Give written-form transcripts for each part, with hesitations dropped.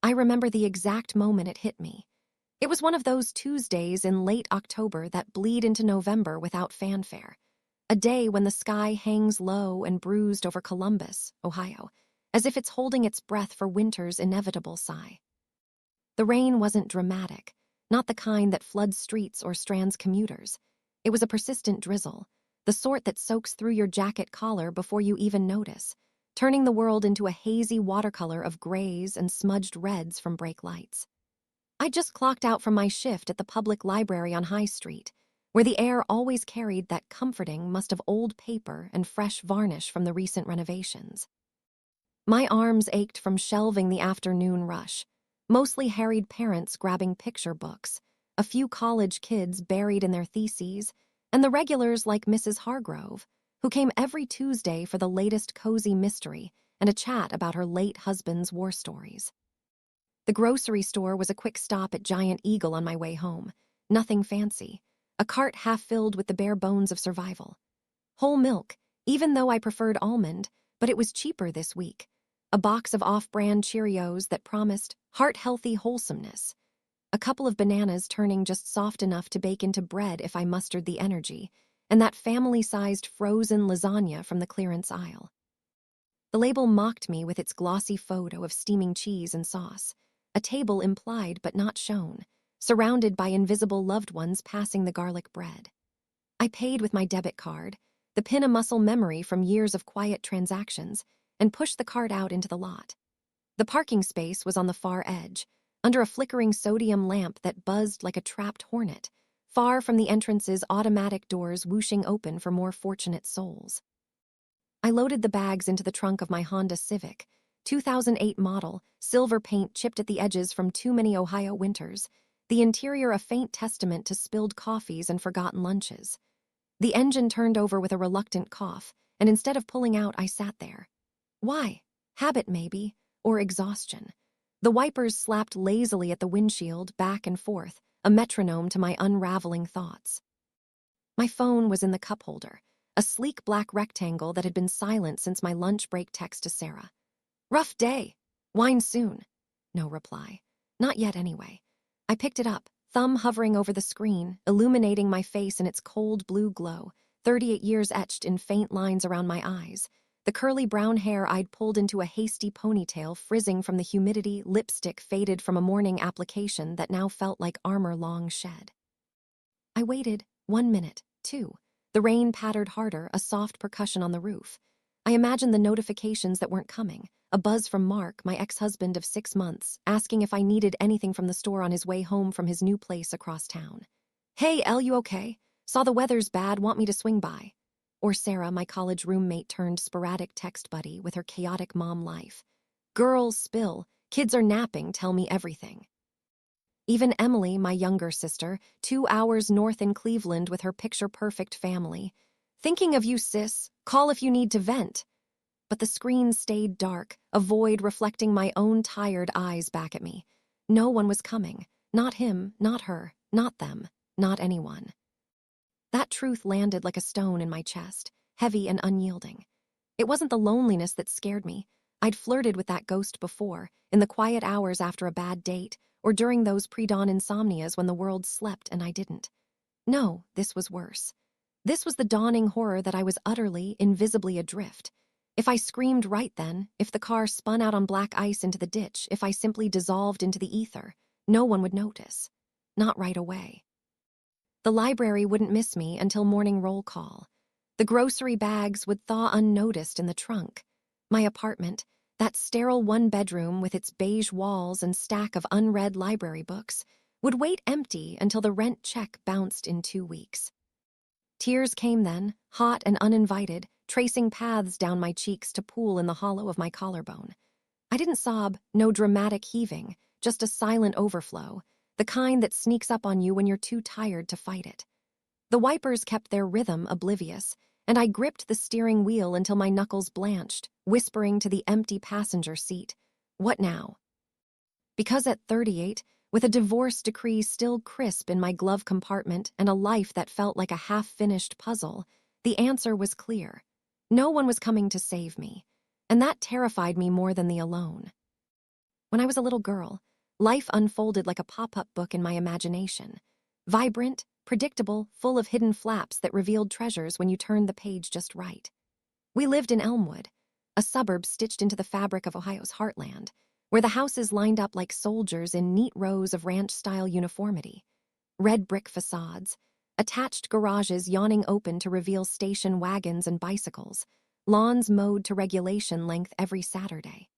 I remember the exact moment it hit me. It was one of those Tuesdays in late October that bleed into November without fanfare. A day when the sky hangs low and bruised over Columbus, Ohio, as if it's holding its breath for winter's inevitable sigh. The rain wasn't dramatic, not the kind that floods streets or strands commuters. It was a persistent drizzle, the sort that soaks through your jacket collar before you even notice, turning the world into a hazy watercolor of grays and smudged reds from brake lights. I just clocked out from my shift at the public library on High Street, where the air always carried that comforting must of old paper and fresh varnish from the recent renovations. My arms ached from shelving the afternoon rush, mostly harried parents grabbing picture books, a few college kids buried in their theses, and the regulars like Mrs. Hargrove, who came every Tuesday for the latest cozy mystery and a chat about her late husband's war stories. The grocery store was a quick stop at Giant Eagle on my way home. Nothing fancy. A cart half filled with the bare bones of survival. Whole milk, even though I preferred almond, but it was cheaper this week. A box of off-brand Cheerios that promised heart-healthy wholesomeness. A couple of bananas turning just soft enough to bake into bread if I mustered the energy, and that family-sized frozen lasagna from the clearance aisle. The label mocked me with its glossy photo of steaming cheese and sauce, a table implied but not shown, surrounded by invisible loved ones passing the garlic bread. I paid with my debit card, the pin a muscle memory from years of quiet transactions, and pushed the cart out into the lot. The parking space was on the far edge, under a flickering sodium lamp that buzzed like a trapped hornet, far from the entrance's automatic doors whooshing open for more fortunate souls. I loaded the bags into the trunk of my Honda Civic, 2008 model, silver paint chipped at the edges from too many Ohio winters, the interior a faint testament to spilled coffees and forgotten lunches. The engine turned over with a reluctant cough, and instead of pulling out, I sat there. Why? Habit, maybe, or exhaustion. The wipers slapped lazily at the windshield, back and forth, a metronome to my unraveling thoughts. My phone was in the cup holder, a sleek black rectangle that had been silent since my lunch break text to Sarah. Rough day. Wine soon. No reply. Not yet, anyway. I picked it up, thumb hovering over the screen, illuminating my face in its cold blue glow, 38 years etched in faint lines around my eyes, the curly brown hair I'd pulled into a hasty ponytail frizzing from the humidity, lipstick faded from a morning application that now felt like armor long shed. I waited, 1 minute, 2. The rain pattered harder, a soft percussion on the roof. I imagined the notifications that weren't coming, a buzz from Mark, my ex-husband of 6 months, asking if I needed anything from the store on his way home from his new place across town. Hey, Elle, you okay? Saw the weather's bad, want me to swing by? Or Sarah, my college roommate turned sporadic text buddy with her chaotic mom life. Girls spill, kids are napping, tell me everything. Even Emily, my younger sister, 2 hours north in Cleveland with her picture-perfect family. Thinking of you, sis. Call if you need to vent. But the screen stayed dark, a void reflecting my own tired eyes back at me. No one was coming. Not him, not her, not them, not anyone. That truth landed like a stone in my chest, heavy and unyielding. It wasn't the loneliness that scared me. I'd flirted with that ghost before, in the quiet hours after a bad date, or during those pre-dawn insomnias when the world slept and I didn't. No, this was worse. This was the dawning horror that I was utterly, invisibly adrift. If I screamed right then, if the car spun out on black ice into the ditch, if I simply dissolved into the ether, no one would notice. Not right away. The library wouldn't miss me until morning roll call. The grocery bags would thaw unnoticed in the trunk. My apartment, that sterile one-bedroom with its beige walls and stack of unread library books, would wait empty until the rent check bounced in 2 weeks. Tears came then, hot and uninvited, tracing paths down my cheeks to pool in the hollow of my collarbone. I didn't sob, no dramatic heaving, just a silent overflow, the kind that sneaks up on you when you're too tired to fight it. The wipers kept their rhythm oblivious, and I gripped the steering wheel until my knuckles blanched, whispering to the empty passenger seat, "What now?" Because at 38, with a divorce decree still crisp in my glove compartment and a life that felt like a half-finished puzzle, the answer was clear. No one was coming to save me, and that terrified me more than the alone. When I was a little girl, life unfolded like a pop-up book in my imagination. Vibrant, predictable, full of hidden flaps that revealed treasures when you turned the page just right. We lived in Elmwood, a suburb stitched into the fabric of Ohio's heartland, where the houses lined up like soldiers in neat rows of ranch-style uniformity. Red brick facades, attached garages yawning open to reveal station wagons and bicycles, lawns mowed to regulation length every Saturday.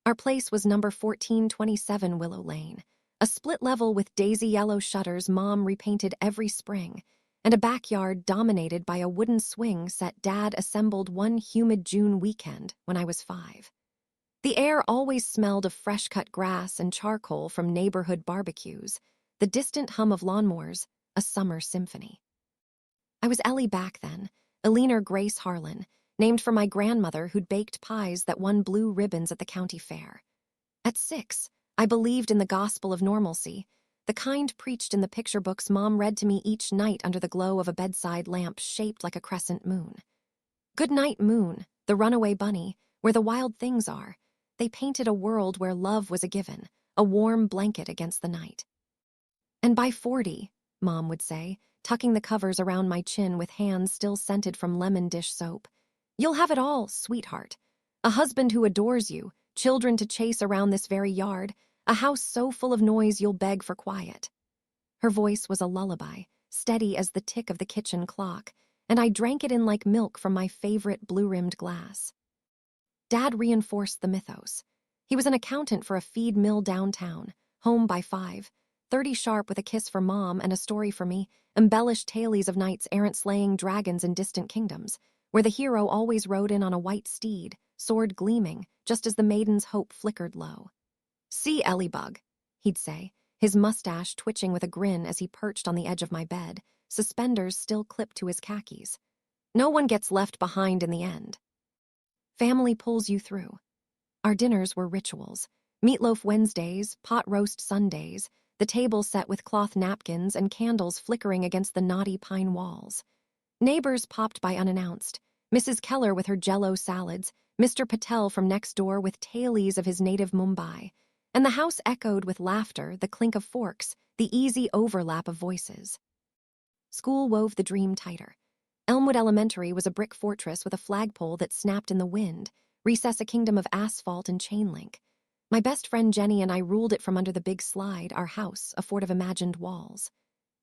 Our place was number 1427 Willow Lane, a split level with daisy yellow shutters Mom repainted every spring, and a backyard dominated by a wooden swing set Dad assembled one humid June weekend when I was 5. The air always smelled of fresh-cut grass and charcoal from neighborhood barbecues, the distant hum of lawnmowers, a summer symphony. I was Ellie back then, Eleanor Grace Harlan, named for my grandmother who'd baked pies that won blue ribbons at the county fair. At 6, I believed in the gospel of normalcy, the kind preached in the picture books Mom read to me each night under the glow of a bedside lamp shaped like a crescent moon. Good night, moon, the runaway bunny, where the wild things are. They painted a world where love was a given, a warm blanket against the night. And by 40, Mom would say, tucking the covers around my chin with hands still scented from lemon dish soap, you'll have it all, sweetheart. A husband who adores you, children to chase around this very yard, a house so full of noise you'll beg for quiet. Her voice was a lullaby, steady as the tick of the kitchen clock, and I drank it in like milk from my favorite blue-rimmed glass. Dad reinforced the mythos. He was an accountant for a feed mill downtown, home by 5, 30 sharp with a kiss for Mom and a story for me, embellished tales of knights errant slaying dragons in distant kingdoms, where the hero always rode in on a white steed, sword gleaming, just as the maiden's hope flickered low. See, Ellybug, he'd say, his mustache twitching with a grin as he perched on the edge of my bed, suspenders still clipped to his khakis. No one gets left behind in the end. Family pulls you through. Our dinners were rituals. Meatloaf Wednesdays, pot roast Sundays, the table set with cloth napkins and candles flickering against the knotty pine walls. Neighbors popped by unannounced. Mrs. Keller with her Jell-O salads, Mr. Patel from next door with tailies of his native Mumbai, and the house echoed with laughter, the clink of forks, the easy overlap of voices. School wove the dream tighter. Elmwood Elementary was a brick fortress with a flagpole that snapped in the wind, recess a kingdom of asphalt and chain link. My best friend Jenny and I ruled it from under the big slide, our house, a fort of imagined walls.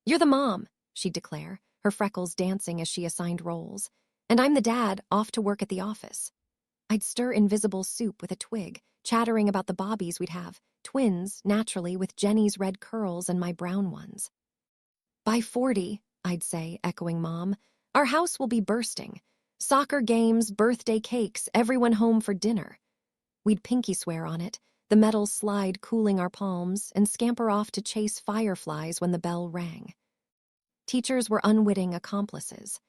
You're the mom, she'd declare, her freckles dancing as she assigned roles, and I'm the dad, off to work at the office. I'd stir invisible soup with a twig, chattering about the bobbies we'd have, twins, naturally, with Jenny's red curls and my brown ones. By 40, I'd say, echoing Mom, our house will be bursting. Soccer games, birthday cakes, everyone home for dinner. We'd pinky swear on it, the metal slide cooling our palms, and scamper off to chase fireflies when the bell rang. Teachers were unwitting accomplices.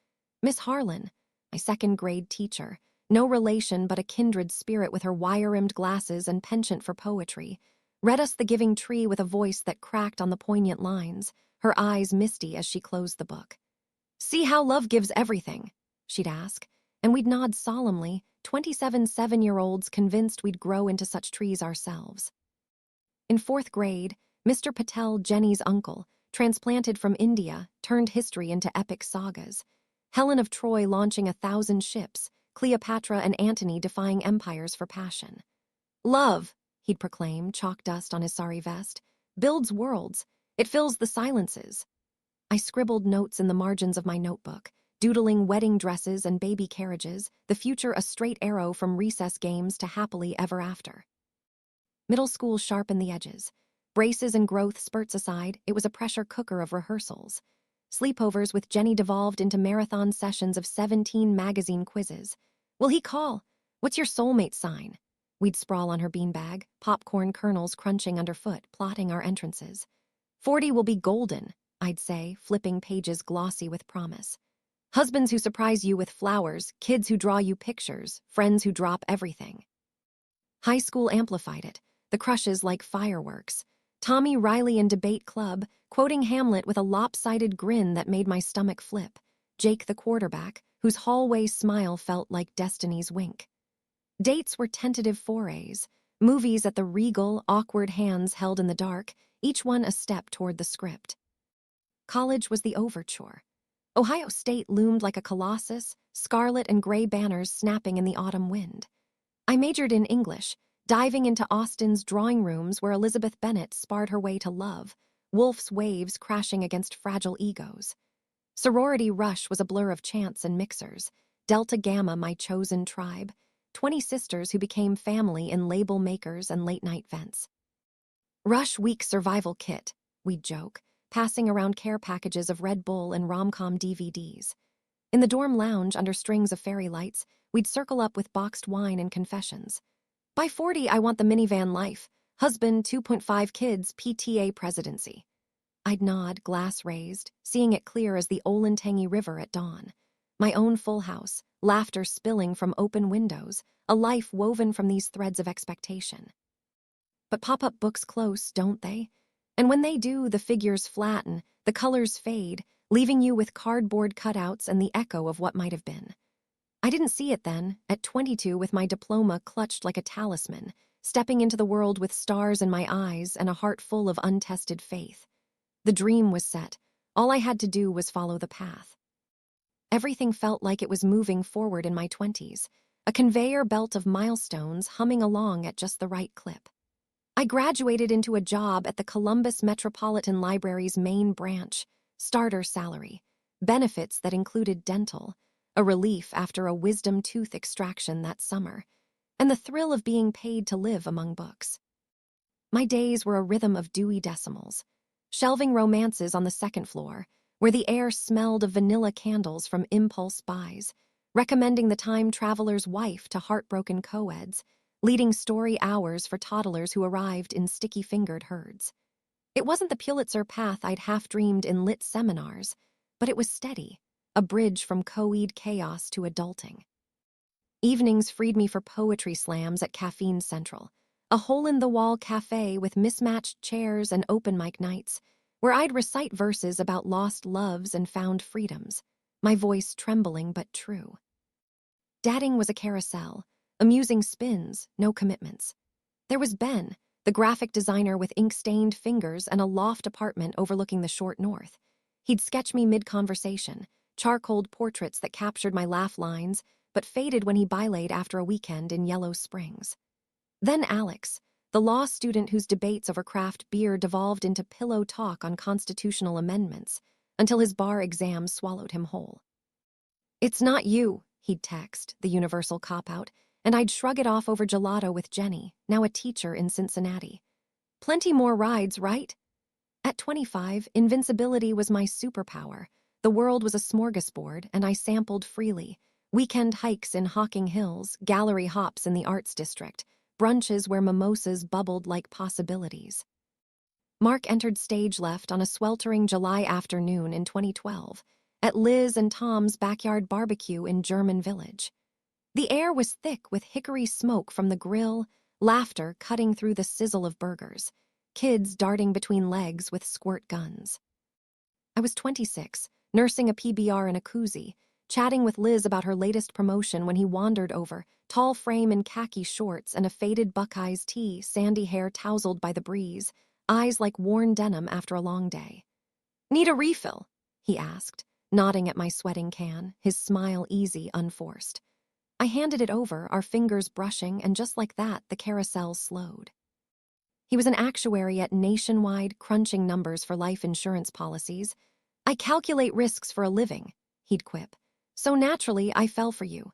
Miss Harlan, my second-grade teacher, no relation but a kindred spirit with her wire-rimmed glasses and penchant for poetry, read us The Giving Tree with a voice that cracked on the poignant lines, her eyes misty as she closed the book. See how love gives everything, she'd ask, and we'd nod solemnly, 27 7-year-olds convinced we'd grow into such trees ourselves. In 4th grade, Mr. Patel, Jenny's uncle, transplanted from India, turned history into epic sagas. Helen of Troy launching 1,000 ships, Cleopatra and Antony defying empires for passion. Love, he'd proclaim, chalk dust on his sari vest, builds worlds. It fills the silences. I scribbled notes in the margins of my notebook, doodling wedding dresses and baby carriages, the future a straight arrow from recess games to happily ever after. Middle school sharpened the edges. Braces and growth spurts aside, it was a pressure cooker of rehearsals. Sleepovers with Jenny devolved into marathon sessions of 17 magazine quizzes. Will he call? What's your soulmate sign? We'd sprawl on her beanbag, popcorn kernels crunching underfoot, plotting our entrances. 40 will be golden, I'd say, flipping pages glossy with promise. Husbands who surprise you with flowers, kids who draw you pictures, friends who drop everything. High school amplified it, the crushes like fireworks. Tommy Riley in debate club, quoting Hamlet with a lopsided grin that made my stomach flip. Jake the quarterback, whose hallway smile felt like destiny's wink. Dates were tentative forays. Movies at the regal, awkward hands held in the dark, each one a step toward the script. College was the overture. Ohio State loomed like a colossus, scarlet and gray banners snapping in the autumn wind. I majored in English, diving into Austin's drawing rooms where Elizabeth Bennet sparred her way to love, Wolfe's waves crashing against fragile egos. Sorority rush was a blur of chants and mixers, Delta Gamma my chosen tribe, 20 sisters who became family in label makers and late-night vents. Rush Week survival kit, we'd joke, passing around care packages of Red Bull and rom-com DVDs. In the dorm lounge under strings of fairy lights, we'd circle up with boxed wine and confessions. By 40, I want the minivan life. Husband, 2.5 kids, PTA presidency. I'd nod, glass raised, seeing it clear as the Olentangy River at dawn. My own full house, laughter spilling from open windows, a life woven from these threads of expectation. But pop-up books close, don't they? And when they do, the figures flatten, the colors fade, leaving you with cardboard cutouts and the echo of what might have been. I didn't see it then, at 22 with my diploma clutched like a talisman, stepping into the world with stars in my eyes and a heart full of untested faith. The dream was set. All I had to do was follow the path. Everything felt like it was moving forward in my 20s, a conveyor belt of milestones humming along at just the right clip. I graduated into a job at the Columbus Metropolitan Library's main branch, starter salary, benefits that included dental, a relief after a wisdom tooth extraction that summer, and the thrill of being paid to live among books. My days were a rhythm of dewy decimals, shelving romances on the second floor, where the air smelled of vanilla candles from impulse buys, recommending The Time Traveler's Wife to heartbroken co-eds, leading story hours for toddlers who arrived in sticky-fingered herds. It wasn't the Pulitzer path I'd half-dreamed in lit seminars, but it was steady, a bridge from co-ed chaos to adulting. Evenings freed me for poetry slams at Caffeine Central, a hole-in-the-wall cafe with mismatched chairs and open mic nights, where I'd recite verses about lost loves and found freedoms, my voice trembling but true. Dadding was a carousel, amusing spins, no commitments. There was Ben, the graphic designer with ink-stained fingers and a loft apartment overlooking the short north. He'd sketch me mid-conversation, charcoaled portraits that captured my laugh lines, but faded when he bilayed after a weekend in Yellow Springs. Then Alex, the law student whose debates over craft beer devolved into pillow talk on constitutional amendments, until his bar exam swallowed him whole. "It's not you," he'd text, the universal cop-out, and I'd shrug it off over gelato with Jenny, now a teacher in Cincinnati. Plenty more rides, right? At 25, invincibility was my superpower. The world was a smorgasbord, and I sampled freely. Weekend hikes in Hocking Hills, gallery hops in the Arts District, brunches where mimosas bubbled like possibilities. Mark entered stage left on a sweltering July afternoon in 2012, at Liz and Tom's backyard barbecue in German Village. The air was thick with hickory smoke from the grill, laughter cutting through the sizzle of burgers, kids darting between legs with squirt guns. I was 26, nursing a PBR in a koozie, chatting with Liz about her latest promotion when he wandered over, tall frame in khaki shorts and a faded Buckeyes tee, sandy hair tousled by the breeze, eyes like worn denim after a long day. "Need a refill?" he asked, nodding at my sweating can, his smile easy, unforced. I handed it over, our fingers brushing, and just like that, the carousel slowed. He was an actuary at Nationwide, crunching numbers for life insurance policies. "I calculate risks for a living," he'd quip. "So naturally, I fell for you."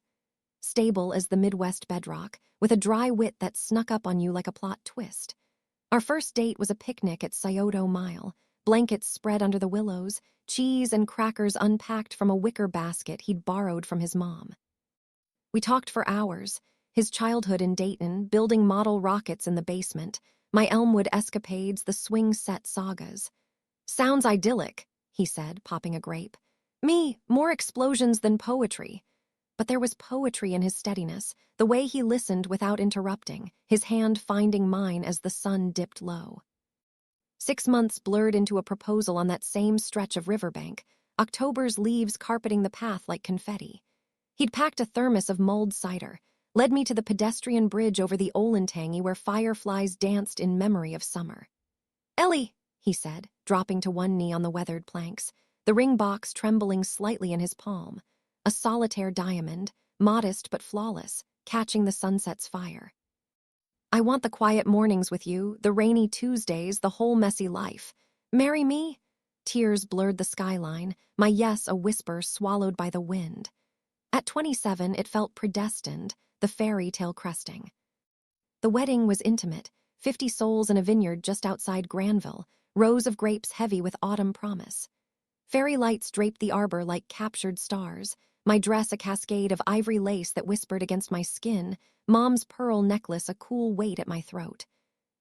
Stable as the Midwest bedrock, with a dry wit that snuck up on you like a plot twist. Our first date was a picnic at Scioto Mile, blankets spread under the willows, cheese and crackers unpacked from a wicker basket he'd borrowed from his mom. We talked for hours, his childhood in Dayton, building model rockets in the basement, my Elmwood escapades, the swing set sagas. "Sounds idyllic," he said, popping a grape. "Me, more explosions than poetry." But there was poetry in his steadiness, the way he listened without interrupting, his hand finding mine as the sun dipped low. 6 months blurred into a proposal on that same stretch of riverbank, October's leaves carpeting the path like confetti. He'd packed a thermos of mulled cider, led me to the pedestrian bridge over the Olentangy where fireflies danced in memory of summer. "Ellie," he said, dropping to one knee on the weathered planks, the ring box trembling slightly in his palm, a solitaire diamond, modest but flawless, catching the sunset's fire. "I want the quiet mornings with you, the rainy Tuesdays, the whole messy life. Marry me?" Tears blurred the skyline, my yes a whisper swallowed by the wind. At 27, it felt predestined, the fairy tale cresting. The wedding was intimate, 50 souls in a vineyard just outside Granville, rows of grapes heavy with autumn promise. Fairy lights draped the arbor like captured stars, my dress a cascade of ivory lace that whispered against my skin, Mom's pearl necklace a cool weight at my throat.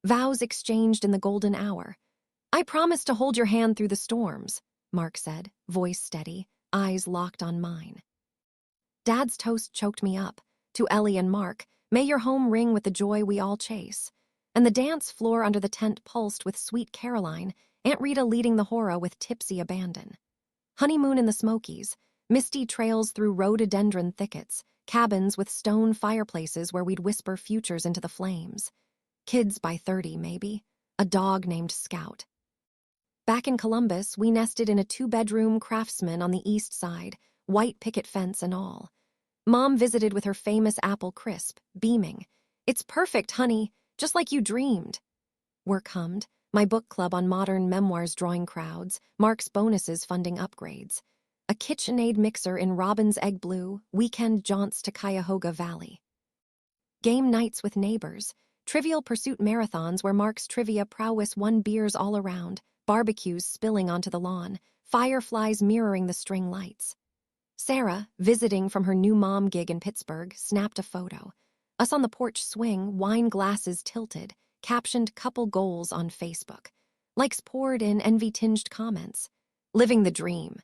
Vows exchanged in the golden hour. "I promise to hold your hand through the storms," Mark said, voice steady, eyes locked on mine. Dad's toast choked me up. To Ellie and Mark, may your home ring with the joy we all chase. And the dance floor under the tent pulsed with Sweet Caroline, Aunt Rita leading the hora with tipsy abandon. Honeymoon in the Smokies, misty trails through rhododendron thickets, cabins with stone fireplaces where we'd whisper futures into the flames. Kids by 30, maybe. A dog named Scout. Back in Columbus, we nested in a 2-bedroom Craftsman on the east side, white picket fence and all. Mom visited with her famous apple crisp, beaming. "It's perfect, honey, just like you dreamed." Work hummed, my book club on modern memoirs drawing crowds, Mark's bonuses funding upgrades. A KitchenAid mixer in Robin's Egg Blue, weekend jaunts to Cuyahoga Valley. Game nights with neighbors, Trivial Pursuit marathons where Mark's trivia prowess won beers all around, barbecues spilling onto the lawn, fireflies mirroring the string lights. Sarah, visiting from her new mom gig in Pittsburgh, snapped a photo. Us on the porch swing, wine glasses tilted, captioned couple goals on Facebook. Likes poured in envy-tinged comments. Living the dream.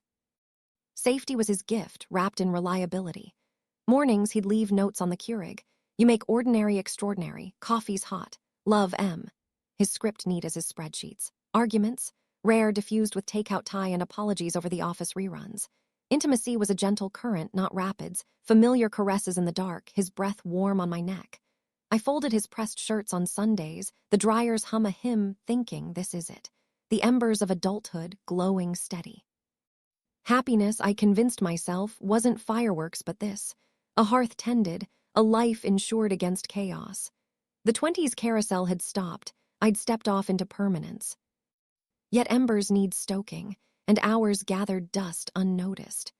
Safety was his gift, wrapped in reliability. Mornings he'd leave notes on the Keurig. "You make ordinary extraordinary, coffee's hot, love M." His script neat as his spreadsheets. Arguments, rare diffused with takeout tie and apologies over the office reruns. Intimacy was a gentle current, not rapids, familiar caresses in the dark, his breath warm on my neck. I folded his pressed shirts on Sundays, the dryers hum a hymn, thinking this is it. The embers of adulthood glowing steady. Happiness, I convinced myself, wasn't fireworks but this. A hearth tended, a life insured against chaos. The 20s carousel had stopped, I'd stepped off into permanence. Yet embers need stoking, and hours gathered dust unnoticed.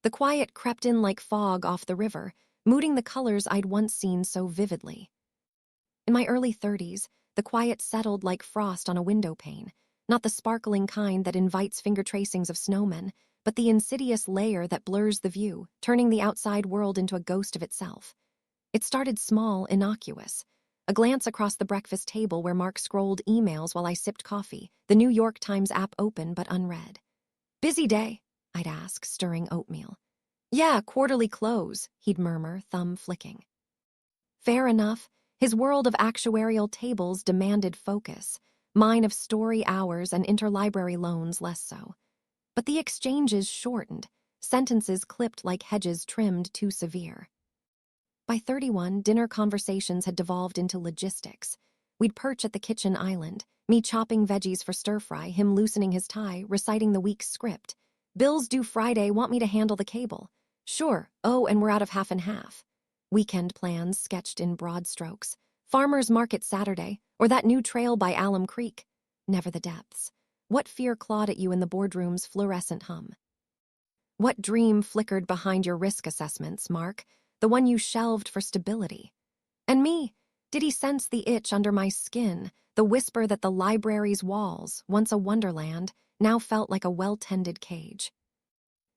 The quiet crept in like fog off the river, mooting the colors I'd once seen so vividly. In my early 30s, the quiet settled like frost on a window pane, not the sparkling kind that invites finger tracings of snowmen, but the insidious layer that blurs the view, turning the outside world into a ghost of itself. It started small, innocuous. A glance across the breakfast table where Mark scrolled emails while I sipped coffee, the New York Times app open but unread. "Busy day?" I'd ask, stirring oatmeal. "Yeah, quarterly close," he'd murmur, thumb flicking. Fair enough, his world of actuarial tables demanded focus, mine of story hours and interlibrary loans less so. But the exchanges shortened, sentences clipped like hedges trimmed too severe. By 31, dinner conversations had devolved into logistics. We'd perch at the kitchen island, me chopping veggies for stir-fry, him loosening his tie, reciting the week's script. "Bills due Friday, want me to handle the cable?" "Sure, oh, and we're out of half and half." Weekend plans sketched in broad strokes. "Farmer's market Saturday, or that new trail by Alum Creek." Never the depths. What fear clawed at you in the boardroom's fluorescent hum? What dream flickered behind your risk assessments, Mark? The one you shelved for stability. And me, did he sense the itch under my skin, the whisper that the library's walls, once a wonderland, now felt like a well-tended cage?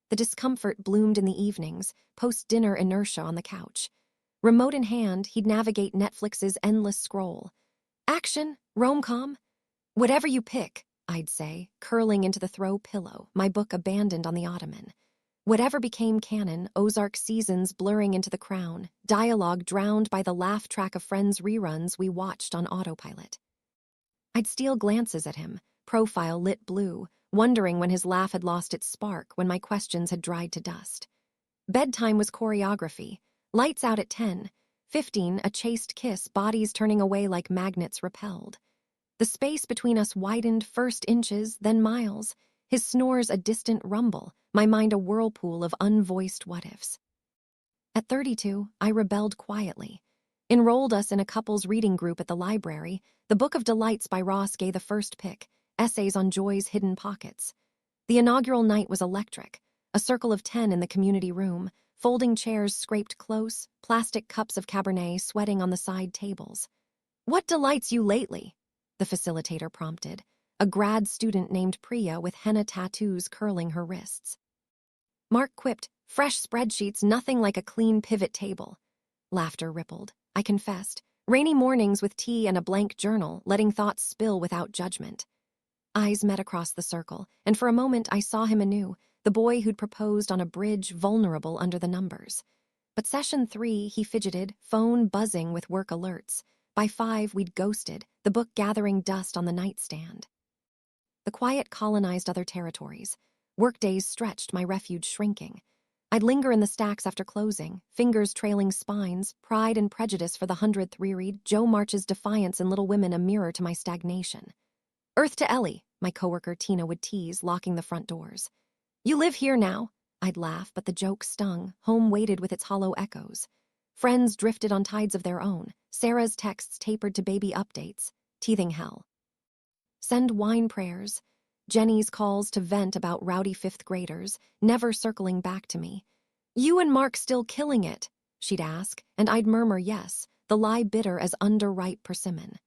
The discomfort bloomed in the evenings, post-dinner inertia on the couch. Remote in hand, he'd navigate Netflix's endless scroll. "Action, rom-com?" "Whatever you pick," I'd say, curling into the throw pillow, my book abandoned on the ottoman. Whatever became canon, Ozark seasons blurring into the crown, dialogue drowned by the laugh track of Friends reruns we watched on autopilot. I'd steal glances at him, profile lit blue, wondering when his laugh had lost its spark, when my questions had dried to dust. Bedtime was choreography. Lights out at 10. 15, a chaste kiss, bodies turning away like magnets repelled. The space between us widened, first inches, then miles, his snores a distant rumble, my mind a whirlpool of unvoiced what-ifs. At 32, I rebelled quietly. Enrolled us in a couple's reading group at the library. The Book of Delights by Ross gave the first pick, essays on joy's hidden pockets. The inaugural night was electric. A circle of 10 in the community room, folding chairs scraped close, plastic cups of Cabernet sweating on the side tables. "What delights you lately?" the facilitator prompted, a grad student named Priya with henna tattoos curling her wrists. Mark quipped, "Fresh spreadsheets, nothing like a clean pivot table." Laughter rippled. I confessed, rainy mornings with tea and a blank journal, letting thoughts spill without judgment. Eyes met across the circle, and for a moment I saw him anew, the boy who'd proposed on a bridge vulnerable under the numbers. But session 3, he fidgeted, phone buzzing with work alerts. By 5, we'd ghosted, the book gathering dust on the nightstand. The quiet colonized other territories. Workdays stretched, my refuge shrinking. I'd linger in the stacks after closing, fingers trailing spines, Pride and Prejudice for the 100th reread, Joe March's defiance in Little Women a mirror to my stagnation. "Earth to Ellie," my coworker Tina would tease, locking the front doors. "You live here now?" I'd laugh, but the joke stung, home waited with its hollow echoes. Friends drifted on tides of their own, Sarah's texts tapered to baby updates, teething hell. Send wine prayers, Jenny's calls to vent about rowdy 5th graders, never circling back to me. "You and Mark still killing it?" she'd ask, and I'd murmur yes, the lie bitter as underripe persimmon.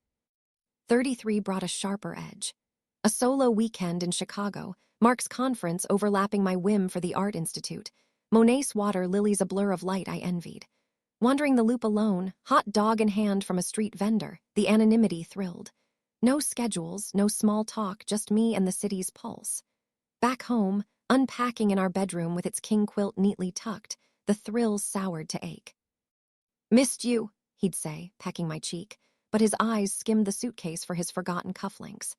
33 brought a sharper edge. A solo weekend in Chicago, Mark's conference overlapping my whim for the Art Institute, Monet's water, lilies a blur of light I envied. Wandering the loop alone, hot dog in hand from a street vendor, the anonymity thrilled. No schedules, no small talk, just me and the city's pulse. Back home, unpacking in our bedroom with its king quilt neatly tucked, the thrill soured to ache. "Missed you," he'd say, pecking my cheek, but his eyes skimmed the suitcase for his forgotten cufflinks.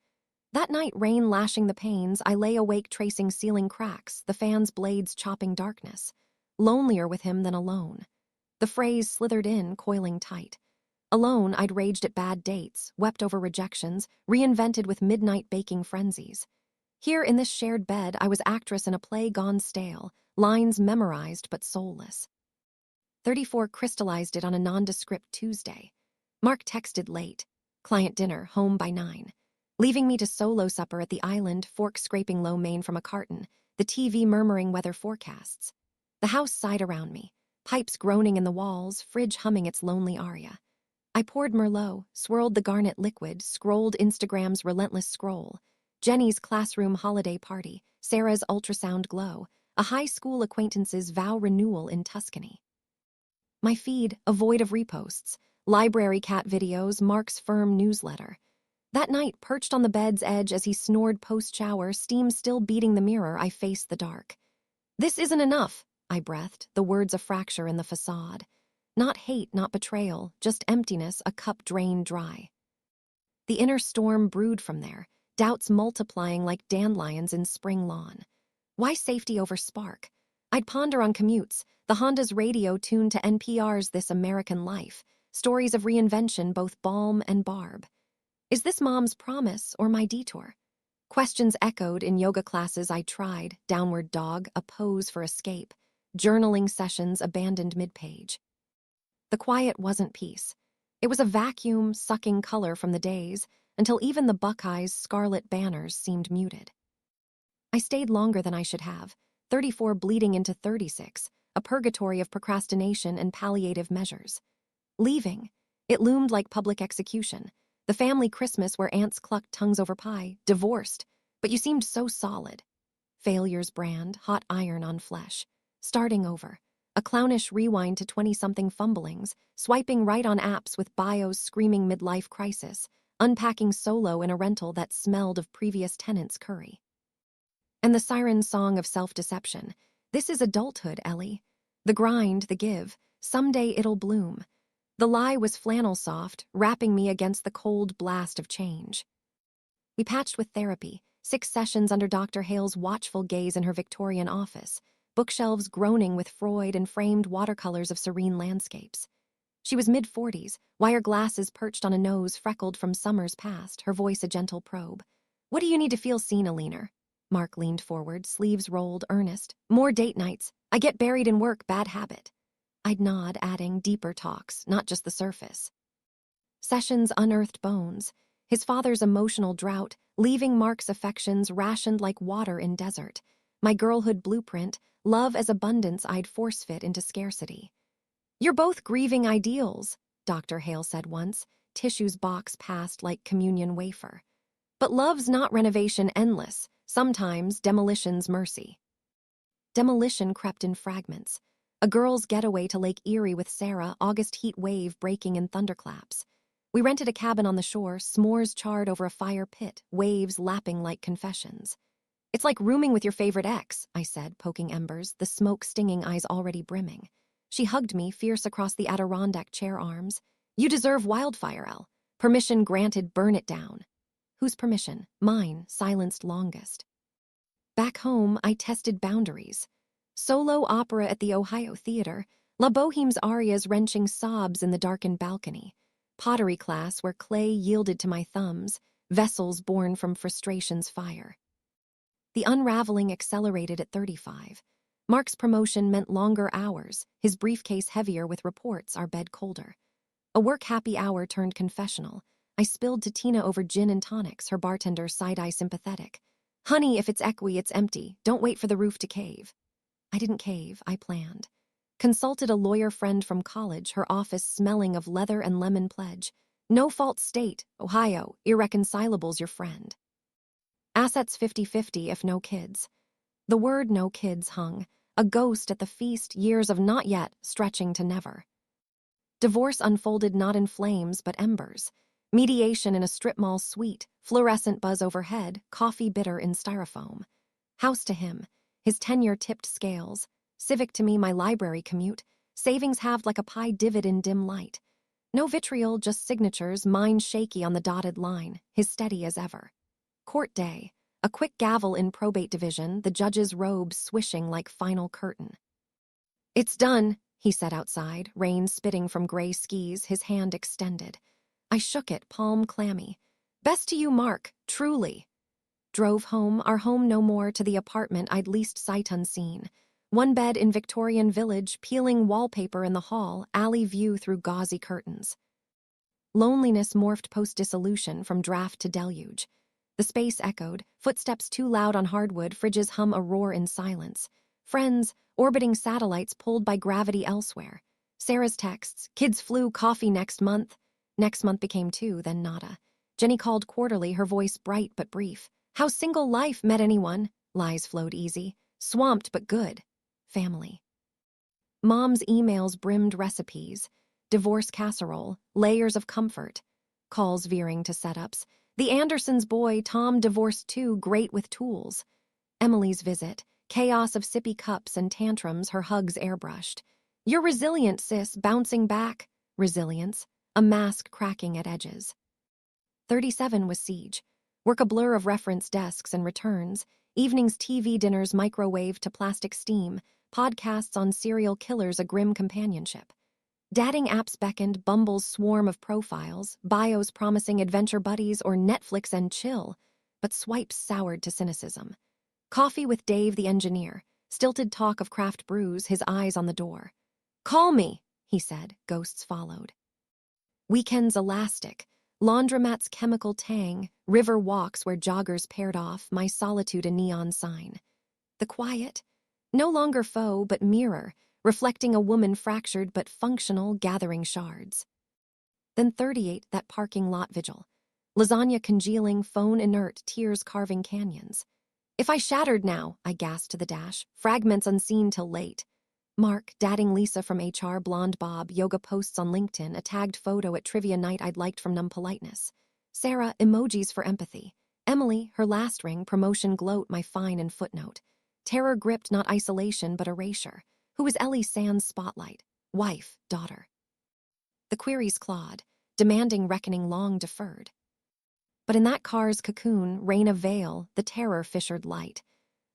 That night, rain lashing the panes, I lay awake tracing ceiling cracks, the fan's blades chopping darkness. Lonelier with him than alone. The phrase slithered in, coiling tight. Alone, I'd raged at bad dates, wept over rejections, reinvented with midnight baking frenzies. Here in this shared bed, I was actress in a play gone stale, lines memorized but soulless. 34 crystallized it on a nondescript Tuesday. Mark texted late. Client dinner, home by 9. Leaving me to solo supper at the island, fork scraping lo mein from a carton, the TV murmuring weather forecasts. The house sighed around me, pipes groaning in the walls, fridge humming its lonely aria. I poured Merlot, swirled the garnet liquid, scrolled Instagram's relentless scroll. Jenny's classroom holiday party, Sarah's ultrasound glow, a high school acquaintance's vow renewal in Tuscany. My feed, a void of reposts, library cat videos, Mark's firm newsletter. That night, perched on the bed's edge as he snored post-shower, steam still beating the mirror, I faced the dark. "This isn't enough," I breathed, the words a fracture in the facade. Not hate, not betrayal, just emptiness, a cup drained dry. The inner storm brewed from there, doubts multiplying like dandelions in spring lawn. Why safety over spark? I'd ponder on commutes, the Honda's radio tuned to NPR's This American Life, stories of reinvention, both balm and barb. Is this mom's promise or my detour? Questions echoed in yoga classes I tried, downward dog, a pose for escape, journaling sessions abandoned mid-page. The quiet wasn't peace. It was a vacuum sucking color from the days, until even the Buckeyes' scarlet banners seemed muted. I stayed longer than I should have, 34 bleeding into 36, a purgatory of procrastination and palliative measures. Leaving, it loomed like public execution. The family Christmas where aunts clucked tongues over pie, divorced, but you seemed so solid. Failure's brand, hot iron on flesh. Starting over, a clownish rewind to 20-something fumblings, swiping right on apps with bios screaming midlife crisis, unpacking solo in a rental that smelled of previous tenants' curry. And the siren song of self-deception. This is adulthood, Ellie. The grind, the give, someday it'll bloom. The lie was flannel soft, wrapping me against the cold blast of change. We patched with therapy, 6 sessions under Dr. Hale's watchful gaze in her Victorian office, bookshelves groaning with Freud and framed watercolors of serene landscapes. She was mid-40s, wire glasses perched on a nose freckled from summers past, her voice a gentle probe. "What do you need to feel seen, Alina?" Mark leaned forward, sleeves rolled, earnest. "More date nights. I get buried in work, bad habit." I'd nod, adding deeper talks, not just the surface. Sessions unearthed bones. His father's emotional drought, leaving Mark's affections rationed like water in desert. My girlhood blueprint, love as abundance I'd force-fit into scarcity. "You're both grieving ideals," Dr. Hale said once, tissues box past like communion wafer. "But love's not renovation endless, sometimes demolition's mercy." Demolition crept in fragments. A girl's getaway to Lake Erie with Sarah, August heat wave breaking in thunderclaps. We rented a cabin on the shore, s'mores charred over a fire pit, waves lapping like confessions. "It's like rooming with your favorite ex," I said, poking embers, the smoke-stinging eyes already brimming. She hugged me, fierce across the Adirondack chair arms. "You deserve wildfire, Elle. Permission granted, burn it down." Whose permission? Mine, silenced longest. Back home, I tested boundaries. Solo opera at the Ohio Theater, La Boheme's arias wrenching sobs in the darkened balcony. Pottery class where clay yielded to my thumbs, vessels born from frustration's fire. The unraveling accelerated at 35. Mark's promotion meant longer hours, his briefcase heavier with reports, our bed colder. A work happy hour turned confessional. I spilled to Tina over gin and tonics, her bartender side-eye sympathetic. "Honey, if it's equi, it's empty. Don't wait for the roof to cave." I didn't cave, I planned. Consulted a lawyer friend from college, her office smelling of leather and lemon pledge. "No-fault state, Ohio, irreconcilable's your friend. Assets 50-50 if no kids." The word "no kids" hung, a ghost at the feast, years of not yet stretching to never. Divorce unfolded not in flames but embers. Mediation in a strip mall suite, fluorescent buzz overhead, coffee bitter in styrofoam. House to him, his tenure tipped scales. Civic to me, my library commute. Savings halved like a pie divot in dim light. No vitriol, just signatures, mine shaky on the dotted line, his steady as ever. Court day, a quick gavel in probate division, the judge's robes swishing like final curtain. "It's done," he said outside, rain spitting from gray skis, his hand extended. I shook it, palm clammy. "Best to you, Mark, truly." Drove home, our home no more, to the apartment I'd leased sight unseen. One bed in Victorian Village, peeling wallpaper in the hall, alley view through gauzy curtains. Loneliness morphed post-dissolution from draft to deluge. The space echoed, footsteps too loud on hardwood, fridges hum a roar in silence. Friends, orbiting satellites pulled by gravity elsewhere. Sarah's texts, "Kids flew, coffee next month." Next month became 2, then nada. Jenny called quarterly, her voice bright but brief. "How single life, met anyone?" Lies flowed easy. "Swamped but good." Family. Mom's emails brimmed recipes. Divorce casserole, layers of comfort. Calls veering to setups. The Andersons' boy, Tom, divorced too, great with tools. Emily's visit, chaos of sippy cups and tantrums, her hugs airbrushed. "You're resilient, sis, bouncing back." Resilience, a mask cracking at edges. 37 was siege. Work a blur of reference desks and returns. Evenings TV dinners microwave to plastic steam. Podcasts on serial killers a grim companionship. Dating apps beckoned, Bumble's swarm of profiles, bios promising adventure buddies or Netflix and chill, but swipes soured to cynicism. Coffee with Dave the engineer, stilted talk of craft brews, his eyes on the door. "Call me," he said, ghosts followed. Weekends elastic, laundromat's chemical tang, river walks where joggers paired off, my solitude a neon sign. The quiet, no longer foe but mirror, reflecting a woman fractured but functional, gathering shards. Then 38, that parking lot vigil. Lasagna congealing, phone inert, tears carving canyons. "If I shattered now," I gasped to the dash, fragments unseen till late. Mark, dadding Lisa from HR, blonde Bob, yoga posts on LinkedIn, a tagged photo at trivia night I'd liked from numb politeness. Sarah, emojis for empathy. Emily, her last ring, promotion gloat, my fine and footnote. Terror gripped not isolation but erasure. Who was Ellie sans spotlight? Wife, daughter. The queries clawed, demanding reckoning long deferred. But in that car's cocoon, rain a veil, the terror fissured light.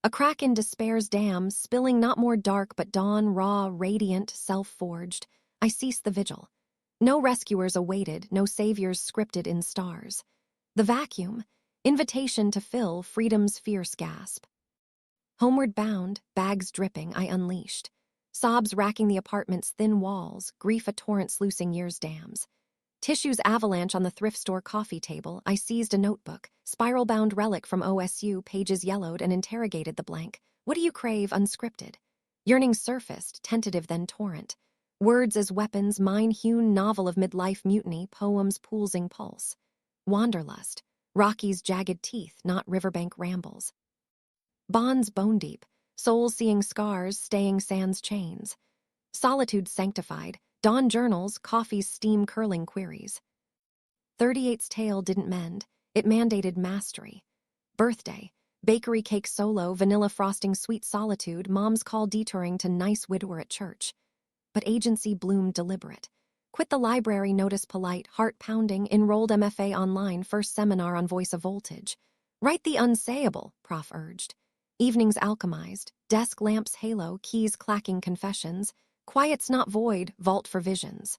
A crack in despair's dam, spilling not more dark but dawn, raw, radiant, self-forged. I ceased the vigil. No rescuers awaited, no saviors scripted in stars. The vacuum, invitation to fill freedom's fierce gasp. Homeward bound, bags dripping, I unleashed. Sobs racking the apartment's thin walls, grief a torrent sluicing year's dams. Tissues avalanche on the thrift store coffee table, I seized a notebook, spiral-bound relic from OSU, pages yellowed, and interrogated the blank. What do you crave, unscripted? Yearning surfaced, tentative then torrent. Words as weapons, mine-hewn novel of midlife mutiny, poems pulsing pulse. Wanderlust, Rocky's jagged teeth, not riverbank rambles. Bonds bone-deep, souls seeing scars, staying sands chains. Solitude sanctified, dawn journals, coffee's steam-curling queries. 38's tale didn't mend, it mandated mastery. Birthday, bakery cake solo, vanilla frosting sweet solitude, mom's call detouring to nice widower at church. But agency bloomed deliberate. Quit the library, notice polite, heart-pounding, enrolled MFA online, first seminar on voice of voltage. Write the unsayable, Prof urged. Evenings alchemized, desk lamps halo, keys clacking confessions. Quiet's not void, vault for visions.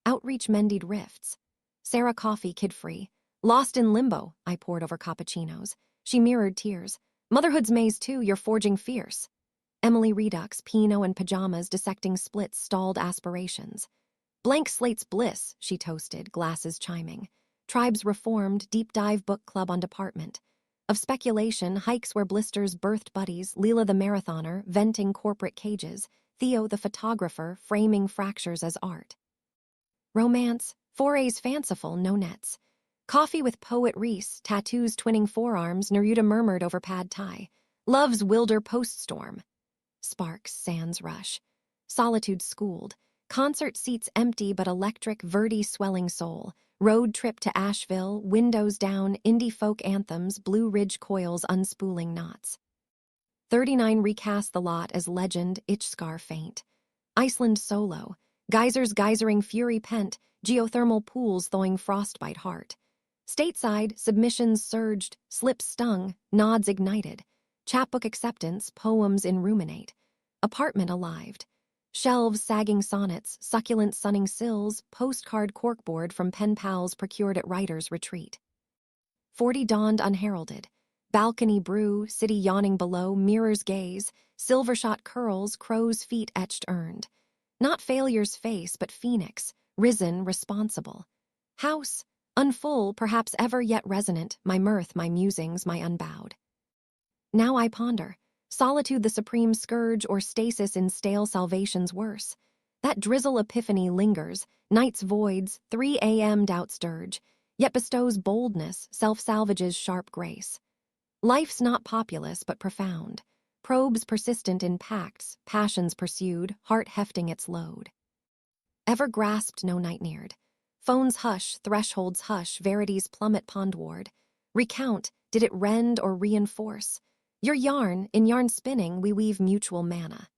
Outreach mended rifts. Sarah coffee kid-free. Lost in limbo, I poured over cappuccinos. She mirrored tears. Motherhood's maze too, you're forging fierce. Emily Redux, Pinot and pajamas dissecting splits, stalled aspirations. Blank slate's bliss, she toasted, glasses chiming. Tribes reformed, deep dive book club on department. Of speculation, hikes where blisters birthed buddies, Leela the marathoner, venting corporate cages, Theo the photographer, framing fractures as art. Romance, forays fanciful, no nets. Coffee with poet Reese, tattoos twinning forearms, Neruda murmured over pad thai. Love's wilder poststorm. Sparks, sands rush. Solitude schooled. Concert seats empty but electric, Verdi swelling soul. Road trip to Asheville, windows down, indie folk anthems, Blue Ridge coils unspooling knots. 39 recast the lot as legend, itch scar faint. Iceland solo. Geysers geysering fury pent, geothermal pools thawing frostbite heart. Stateside, submissions surged, slips stung, nods ignited. Chapbook acceptance, poems in ruminate. Apartment alived. Shelves sagging sonnets, succulent sunning sills, postcard corkboard from pen pals procured at writer's retreat. 40 dawned unheralded. Balcony brew, city yawning below, mirror's gaze, silver-shot curls, crow's feet etched earned. Not failure's face, but phoenix, risen, responsible. House, unfull, perhaps ever yet resonant, my mirth, my musings, my unbowed. Now I ponder, solitude the supreme scourge or stasis in stale salvation's worse. That drizzle epiphany lingers, night's voids, 3 a.m. doubts dirge, yet bestows boldness, self-salvage's sharp grace. Life's not populous but profound, probes persistent in pacts, passions pursued, heart hefting its load. Ever grasped, no night neared. Phones hush, thresholds hush, verity's plummet pondward. Recount, did it rend or reinforce? Your yarn, in yarn spinning we weave mutual mana.